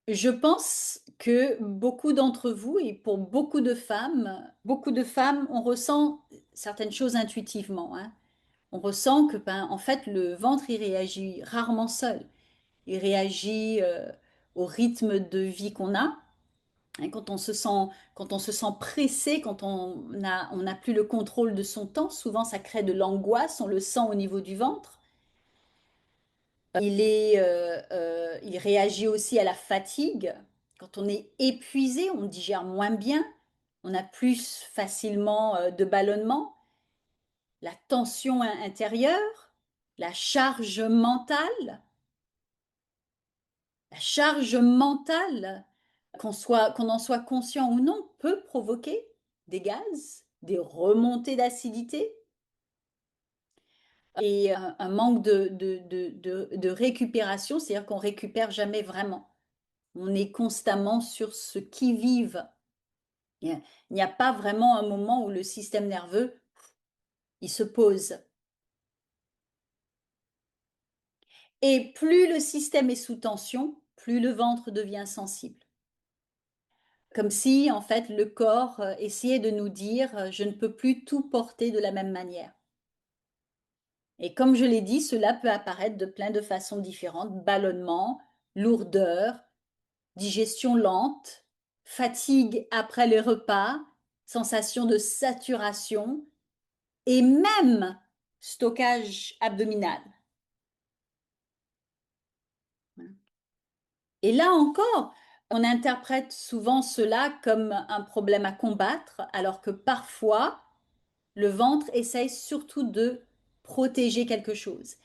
Je pense que beaucoup d'entre vous et pour beaucoup de femmes, on ressent certaines choses intuitivement, hein. On ressent que, ben, en fait, le ventre, il réagit rarement seul. Il réagit au rythme de vie qu'on a. Hein, quand on se sent pressé, quand on n'a plus le contrôle de son temps, souvent ça crée de l'angoisse, on le sent au niveau du ventre. Il réagit aussi à la fatigue. Quand on est épuisé, on digère moins bien, on a plus facilement de ballonnement, la tension intérieure, la charge mentale. La charge mentale, qu'on en soit conscient ou non, peut provoquer des gaz, des remontées d'acidité et un manque de récupération, c'est-à-dire qu'on récupère jamais vraiment. On est constamment sur ce qui-vive. Il n'y a pas vraiment un moment où le système nerveux, il se pose. Et plus le système est sous tension, plus le ventre devient sensible. Comme si, en fait, le corps essayait de nous dire, je ne peux plus tout porter de la même manière. Et comme je l'ai dit, cela peut apparaître de plein de façons différentes, ballonnement, lourdeur, digestion lente, fatigue après les repas, sensation de saturation et même stockage abdominal. Et là encore, on interprète souvent cela comme un problème à combattre, alors que parfois, le ventre essaye surtout de protéger quelque chose.